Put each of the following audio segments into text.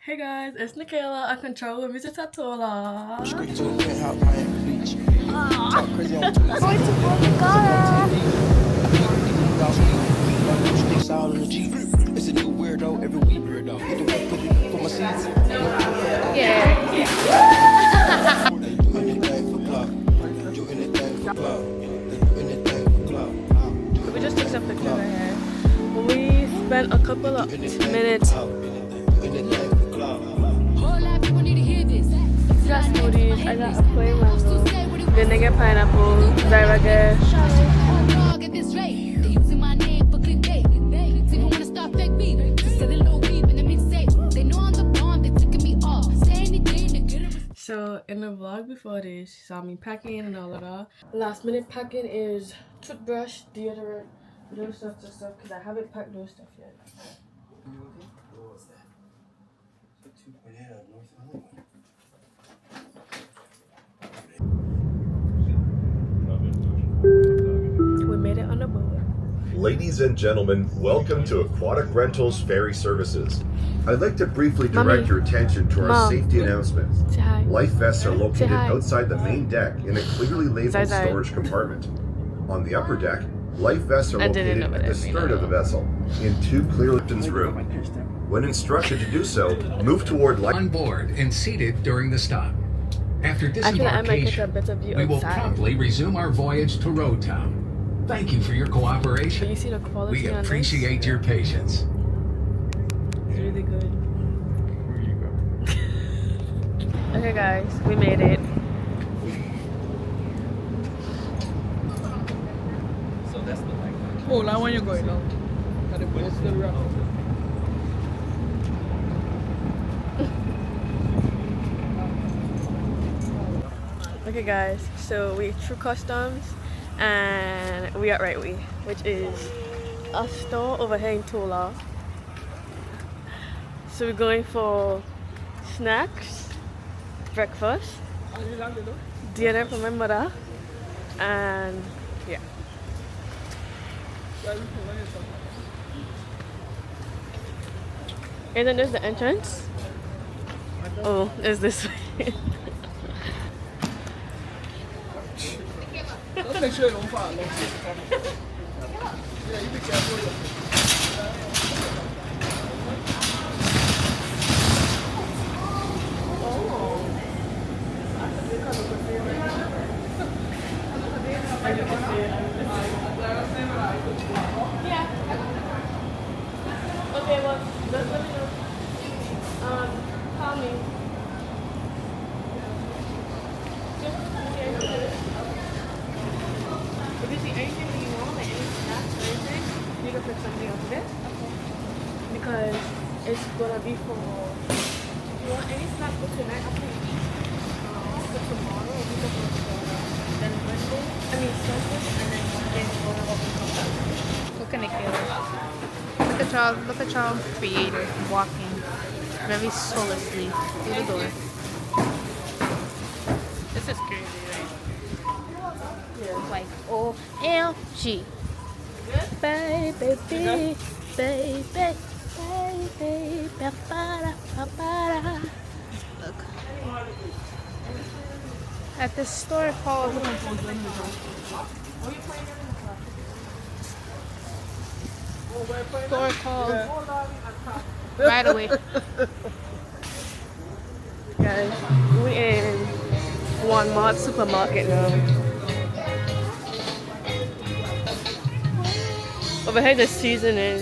Hey guys, it's Nikayla. I control with Mr. Tortola. Straight to the penthouse, Miami Beach. Talk crazy on Twitter. Going to Florida. Sticks all in the Jeep. It's a new weirdo every week. Weirdo. Hit the whip, put it for my seats. Yeah. Do anything for clout. Do anything for clout. Do anything for clout. We just took some pictures right here. We spent a couple of minutes. Do anything for clout. Got smoothies. I got a plain mango, vinegar pineapple, Zyraga. So in the vlog before this, you saw me packing and all of that. Last minute packing is toothbrush, deodorant, those stuff, because I haven't packed those stuff yet. What was that? 2.8 on North Hollywood. We made it on the boat. Ladies and gentlemen, welcome to Aquatic Rentals Ferry Services. I'd like to briefly direct your attention to our Mom. safety announcements. Say hi. Life vests are located hi. outside the main deck in a clearly labeled Zai. storage compartment. On the upper deck, life vests are I didn't located know at what the that stern of the vessel in two clear captain's room. When instructed to do so, move toward life. On board and seated during the stop. After I feel like I might get a disembarkation, better view we will outside. promptly resume our voyage to Road Town. Thank you for your But you cooperation. see the quality We on this? appreciate your patience. It's really good. Okay guys, we made it. Oh, now when you're going now. Got the boat still around. Okay guys, so we through customs and we at Right Way, which is a store over here in Tola. So we're going for snacks, breakfast, dinner for my mother, and yeah. Isn't this the entrance? Oh, it's this way. Just make sure you don't fall. Yeah, you be careful. Okay, well, let me know. Call me. If you see anything that you want, like any snacks or anything, you can put something up there. Because it's gonna be for. If you want any snack for tonight, after you eat, for tomorrow, we can go for then Sunday, and then Monday we're gonna open up. Look at Nikayla. Look at y'all creator walking very soullessly through the door. This is crazy, right? Like OMG. Baby, baby, baby, baby, ba-ba-da. Look. At this store called Right Away. Guys, we in Walmart supermarket now. Over here the seasoning.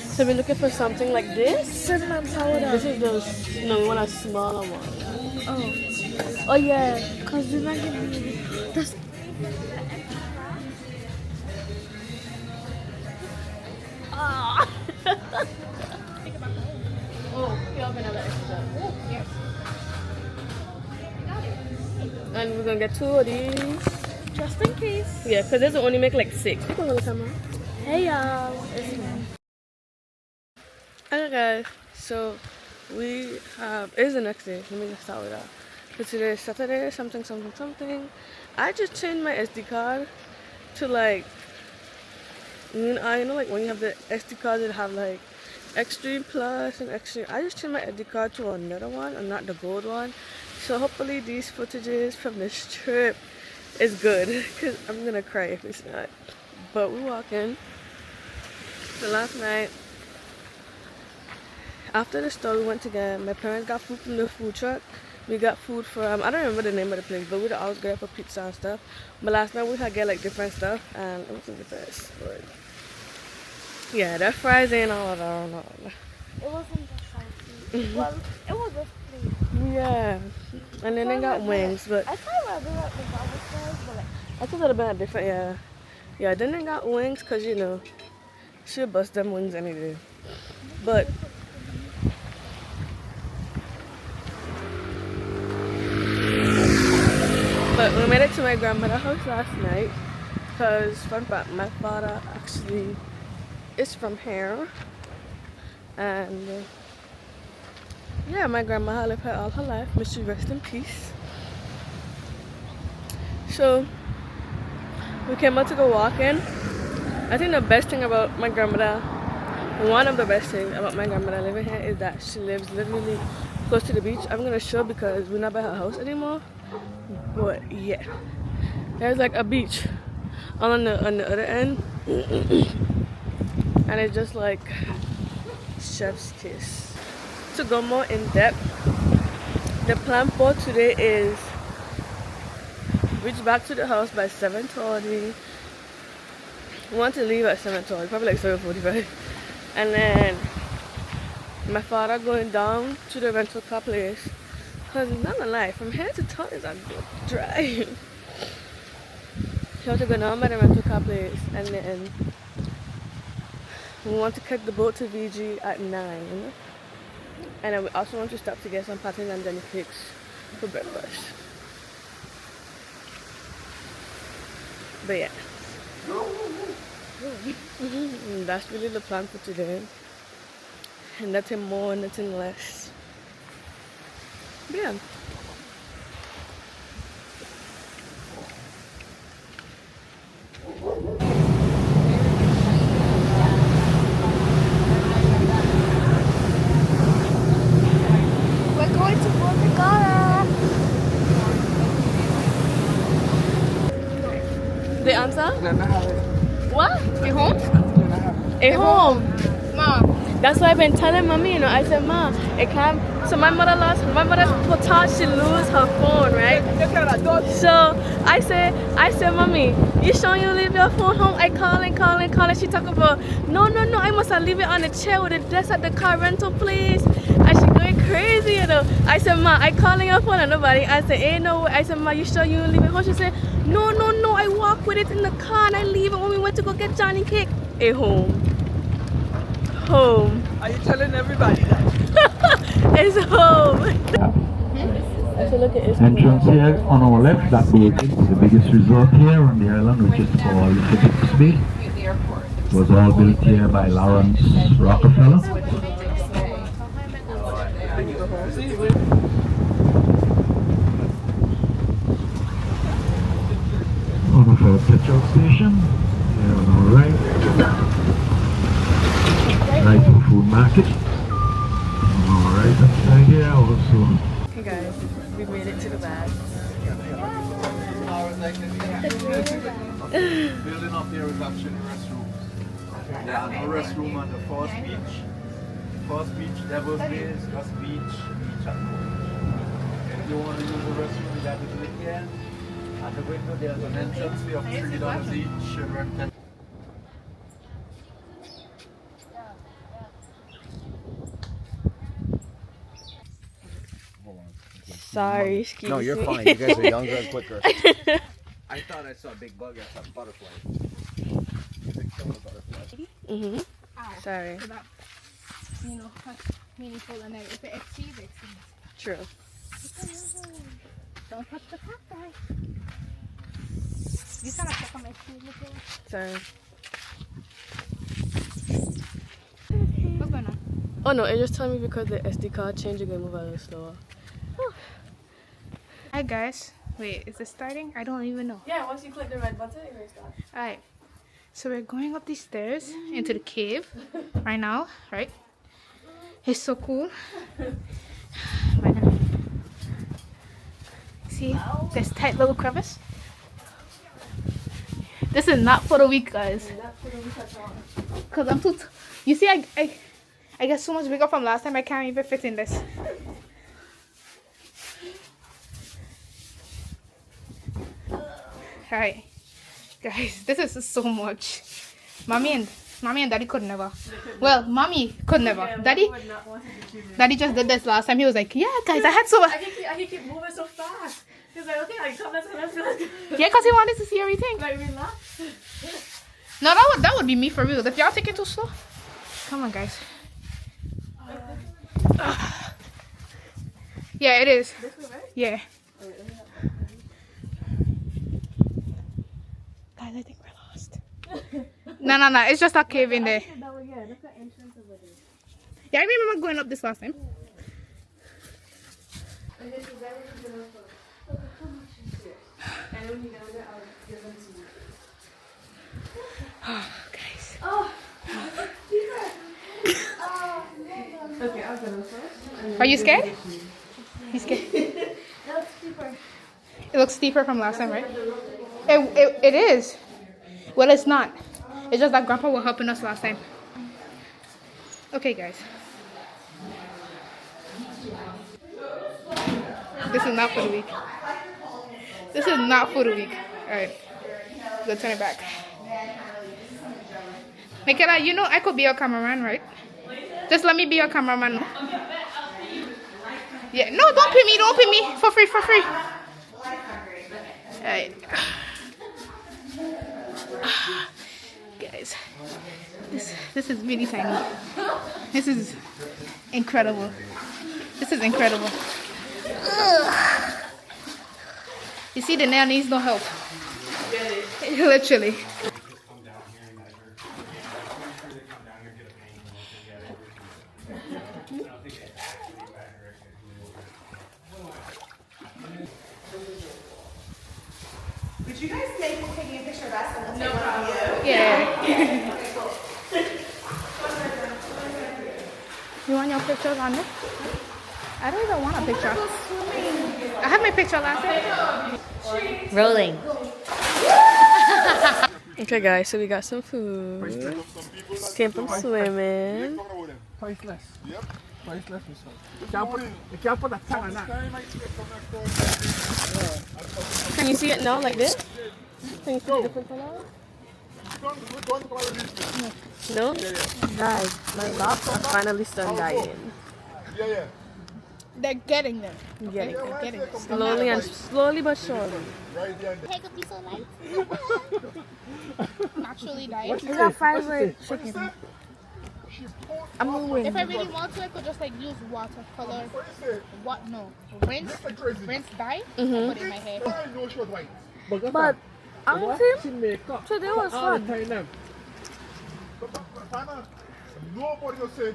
So we're looking for something like this. Cinnamon powder. This is the no, we want a smaller one. Oh yeah, cause you're not giving me this. Oh, we have another extra. Oh, yes. And we're gonna get 2 of these. Just in case. Yeah, because this will only make like 6. Hey y'all, it's me. Okay guys, so we have, it's the next day, let me just start with that. So today is Saturday, something. I just changed my SD card to like You know, like when you have the SD cards that have like Extreme Plus and Extreme. I just changed my SD card to another one and not the gold one. So hopefully these footages from this trip is good, because I'm gonna cry if it's not. But we walking. So last night, after the store, we went to get, my parents got food from the food truck. We got food from, I don't remember the name of the place, but we'd always go for pizza and stuff. But last night we had get like different stuff, and it wasn't the best. But yeah, that fries ain't all that. It wasn't just salty. Well, it was just plain. Yeah, and then they got wings, but I thought it would be like the bubble fries, but like, I thought it would have been a different, yeah. Then they got wings, cause you know, she'll bust them wings any day. But we made it to my grandmother's house last night, cause fun fact, my father actually is from here, and yeah, my grandma lived here all her life. May she rest in peace. So we came out to go walking. I think the best thing about my grandmother, one of the best things about my grandmother living here, is that she lives literally close to the beach. I'm gonna show because we're not by her house anymore. But yeah, there's like a beach on the other end, and it's just like chef's kiss. To go more in depth, the plan for today is reach back to the house by 7:30. We want to leave at 7:30, probably like 7:45, and then my father going down to the rental car place. Cause not gonna lie, from here to town is a good drive. So to go down by the rental car place, and then we want to catch the boat to VG at 9. And then we also want to stop to get some patties and Jenny cakes for breakfast. But yeah, that's really the plan for today. And nothing more, nothing less. But yeah. we're going to Portugal. The answer? What? At home? At home. Mom. That's why I've been telling mommy, you know, I said, Ma, it can't. So my mother thought she lose her phone, right? So I said, Mommy, you sure you leave your phone home? I calling. She talk about, no, I must have leave it on the chair with the desk at the car rental place. And she going crazy, you know. I said, Ma, I calling your phone and nobody. I said, ain't no way. I said, Ma, you sure you leave it home? She said, no, I walk with it in the car and I leave it when we went to go get Johnny cake. At home. Home. Are you telling everybody that? It's home. I should look at it. Entrance here on our left, that building is the biggest resort here on the island, which is called the Bixby. It was all built here by Lawrence Rockefeller. Over for the petrol station, here on our right. Right to the food market. Alright, that's right here also. Hey guys, we made it to the bag. Building up the reduction restrooms. There are no restroom on the first beach. First beach, Devil's Bay is just beach and coach. If you want to use the restroom, you have to do it here. At the window, there's an entrance fee of $3 each. Rent 10. Sorry, excuse me. No, you're fine. You guys are younger and quicker. I thought I saw a big bug. I saw a butterfly. Big killer butterfly. Sorry. You know, meaningful and if it exceeds, it exceeds. True. Don't touch the cacti. You kind of stuck on my shoe. Sorry. What's going on? Oh no, it just told me because the SD card changed, you're gonna move a little slower. Hi guys. Wait, is this starting? I don't even know. Yeah, once you click the red button, it will start. Alright. So we're going up these stairs into the cave right now, right? It's so cool. My God. See this tight little crevice? This is not for the weak, guys. Cause I'm too. You see, I get so much bigger from last time. I can't even fit in this. Alright, guys, this is so much. Mommy and Daddy could never. Well, Mommy could never. Daddy just did this last time. He was like, yeah, guys, I had so much. I keep moving so fast. He's like, okay, like, come, let's go. Yeah, because he wanted to see everything. Like, relax. No, that would be me for real. If y'all take it too slow. Come on, guys. Yeah, it is. This way, right? Yeah. Guys, I think we're lost. No. It's just a cave in there. Yeah, that's the entrance over there. Yeah, I remember going up this last time. And this is everything going for. And when you get there, I'll give them to you. Oh, guys. Oh, okay, I'll get them first. Are you scared? You scared? That looks steeper. It looks steeper from last time, right? It is. Well, it's not. It's just that Grandpa was helping us last time. Okay, guys. This is not for the weak. This is not for the weak. Alright. Go turn it back. Michaela, you know I could be your cameraman, right? Just let me be your cameraman. Yeah. No, don't pay me. For free. Alright. Guys. This is really tiny. This is incredible. Ugh. You see, the nail needs no help. Literally. Would you guys take me a picture of us and we'll take one of you? Yeah. You want your pictures on it? I don't even want a picture. I had my picture last time. Rolling. Okay, guys, so we got some food. Came from swimming. Priceless. Yep. Priceless. You can't put a tongue on that. Can you see it now, like this? Can you see the difference now? No? Guys, my lobster finally done dying. They're getting there. Getting They're there. getting there. Slowly but surely. Take a piece of light. Naturally dying. Is that fried with chicken? I'm gonna win. If I really want to, I could just like use watercolor. What? No. Rinse, dye, put it in my hair. But honestly, today was fun. Nobody will say,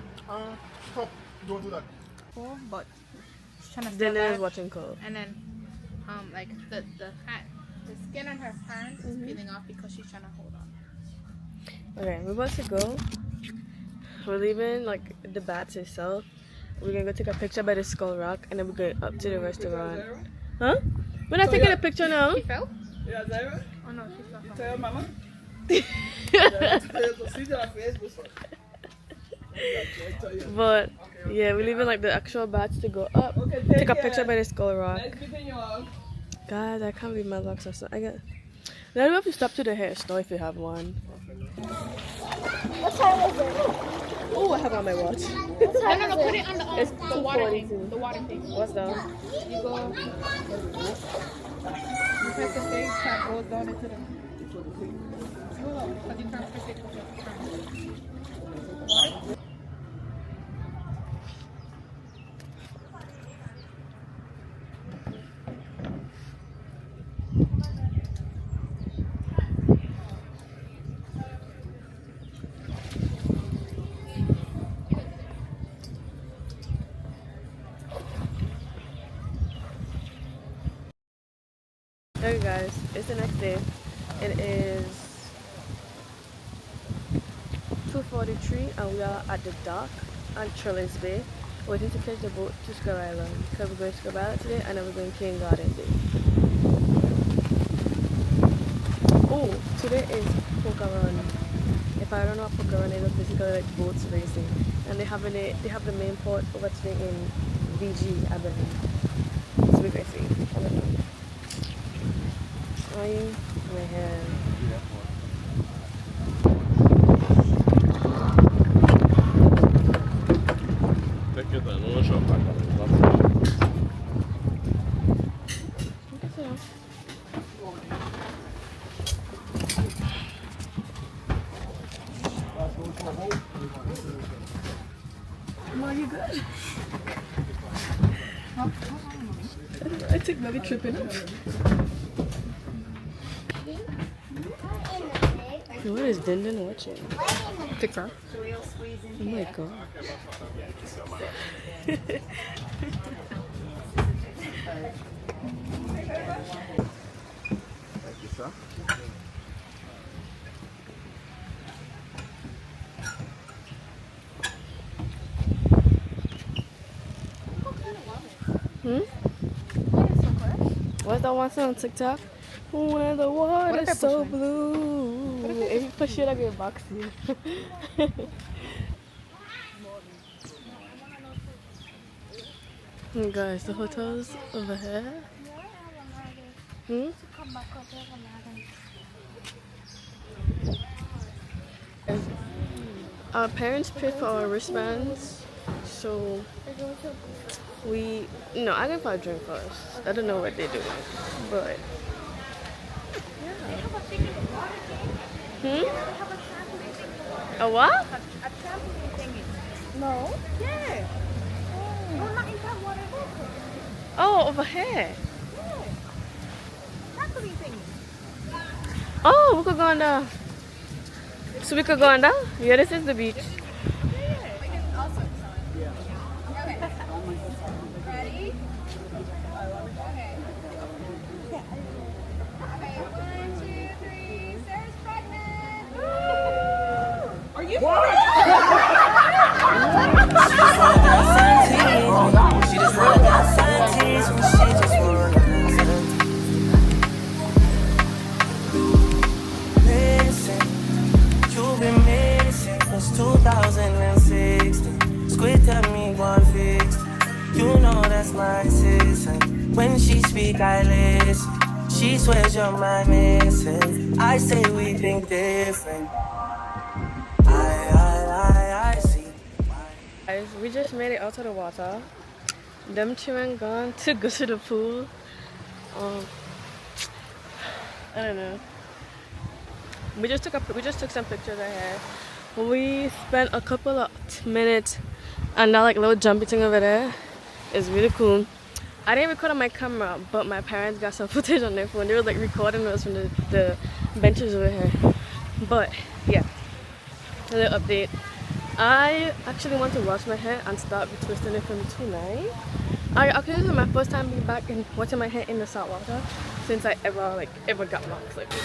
stop, don't do that. But trying to Dinner is watching Cole. And then, like the skin on her hand is peeling off because she's trying to hold on. Okay, we're about to go. We're leaving like the bats itself. We're gonna go take a picture by the Skull Rock, and then we're going up to the restaurant. Huh? We're not taking a picture now. She fell? Yeah, Zaira? Oh no, she's not. You tell mama? But yeah, we're leaving like the actual bats to go up. Take a picture by the Skull Rock. Guys, I can't believe my locks are so. I got. Now we have to stop to the hair store if you have one. What time is it? Oh, I have on my watch. No, put it on the water thing. 2:42. The water thing. What's that? You go. You press the thing, it goes down into the. No, because you can't press it. Water? Hey guys, it's the next day. It is 6:43 and we are at the dock at Trellis Bay, waiting to catch the boat to Scott Island. Because we're going to Scott Island today and then we're going to King Garden Day. Oh, today is poker run. If I don't know what poker run is, it's basically like boats racing. And they have the main port over today in VG, I believe. So we're going to see. I don't know. Eyeing my hand. You good? I think maybe tripping up. What is Dindin watching? TikTok. Oh my god. What's that one song on TikTok? When the water's so blue. If you push it, I get boxy. Hey guys, the hotel's over here. Our parents paid for our wristbands, so I'm going for a drink first. I don't know what they do, but a what? A trampoline thingy. No? Yeah. No, not in that water. Oh, over here. Yeah. Trampoline thingy. Oh, we could go on there. So we could go on there? Yeah, this is the beach. Yeah. We can also. Okay. Ready? Okay. Okay, 1, 2, 3. Sarah's pregnant. Are you? She just rolled out 17, so she just rolled out 17. Listen, you've been missing since 2016. Squid tell me one fix. You know that's my sister. When she speak, I listen. She swears you're my missing. I say we think different. I see. Guys, we just made it out of the water. Them children gone to go to the pool. I don't know. We just took some pictures right here. We spent a couple of minutes and that like little jumpy thing over there is really cool. I didn't record on my camera, but my parents got some footage on their phone. They were like recording us from the benches over here. But yeah, a little update. I actually want to wash my hair and start twisting it from tonight. This is my first time being back and washing my hair in the salt water since I ever got locks like this.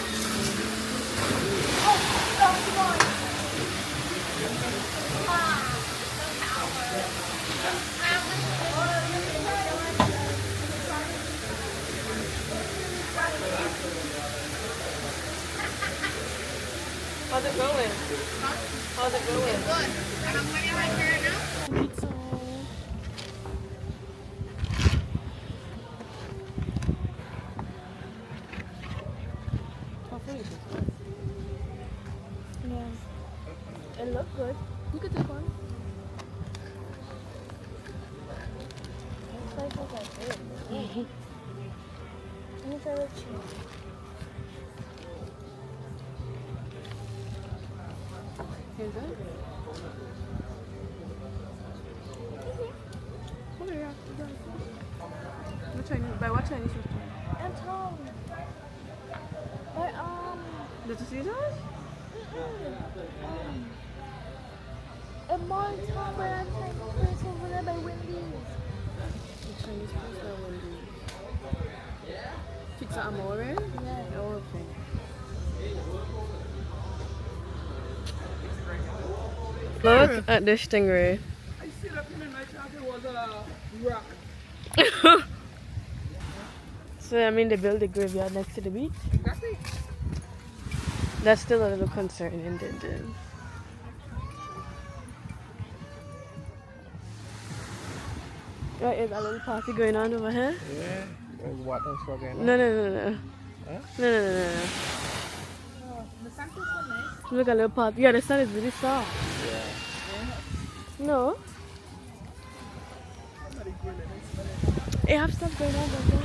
How's it going? How's it going? It's good. And I'm wearing my hair now. Yeah. It looks good. You could take one. It's like this. Let me try the cheese. Is it? Oh yeah, what Chinese? By what Chinese restaurant? I'm Tom. But Little Caesars? a more Tom, but I'm trying to place over there by Wendy's. The Chinese place by Wendy's. Pizza Amore? Yeah. Oh, okay. Look at this stingray. I see that in my thought it was a rock. So I mean they built a graveyard next to the beach. Exactly. That's still a little concerning, then. Right, is a little party going on over here? Yeah. What else for going on? No. Huh? No. The sun is so nice. Look, a little party. Yeah, the sun is really soft. Yeah. No. It have stuff going on down there.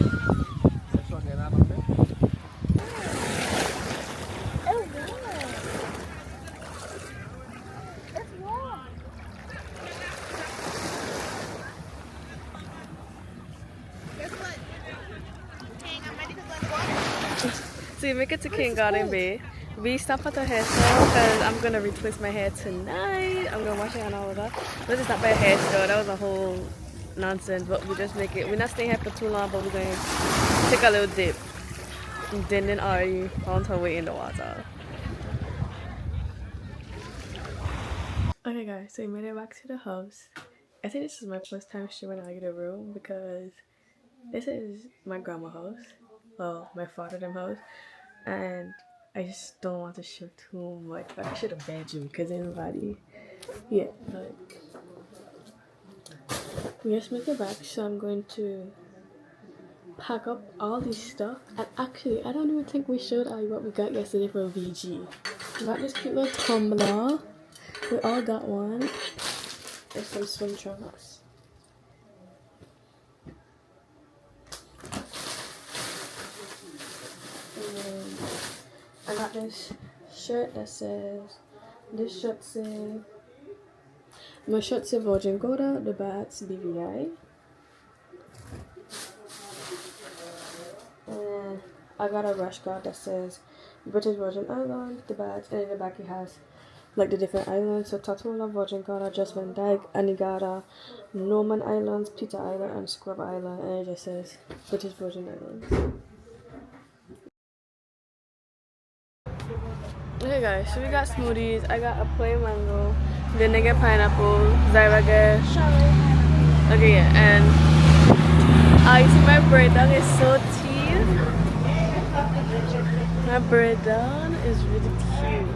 That's what going on up there. So you make it to King Garden Bay. We stop at the hair store because I'm gonna retwist my hair tonight. I'm gonna wash it and all of that. But it's not by a hair store. That was a whole nonsense. But we just make it. We're not staying here for too long, but we're gonna take a little dip. And then already found her way in the water. Okay guys, so we made it back to the house. I think this is my first time showing out of the room because this is my grandma's house. Well, my father's house. And I just don't want to show too much. Like, I should have bedroom because anybody. Yeah, but we just make it back. So I'm going to pack up all this stuff. And actually, I don't even think we showed you what we got yesterday for VG. We got this cute little tumbler. We all got one. There's some swim trunks. I got this shirt that says, this shirt says, my shirt says Virgin Gorda, the bats BVI. And I got a rash guard that says British Virgin Islands, the bats, and in the back it has like the different islands. So TORTOLA, Virgin Gorda, Just Van Dyke, Antigua, Norman Islands, Peter Island, and Scrub Island, and it just says British Virgin Islands. Okay guys, so we got smoothies. I got a plain mango, then I get pineapple, Zyra get okay, yeah, and you see my bread down is so cute. My bread down is really cute.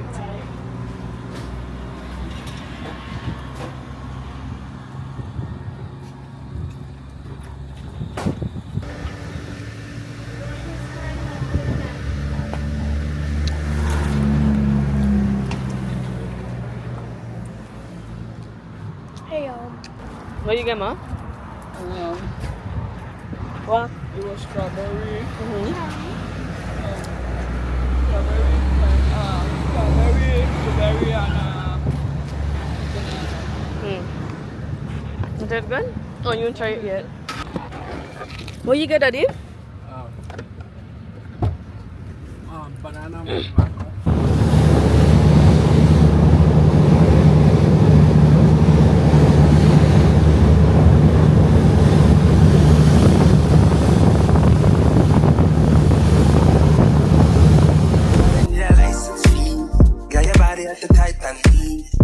What you get, Ma? What? It was strawberry. Strawberry, blueberry, and Is that good? Oh, you haven't tried it yet. What you get, Daddy? banana. Got your body at the Titan.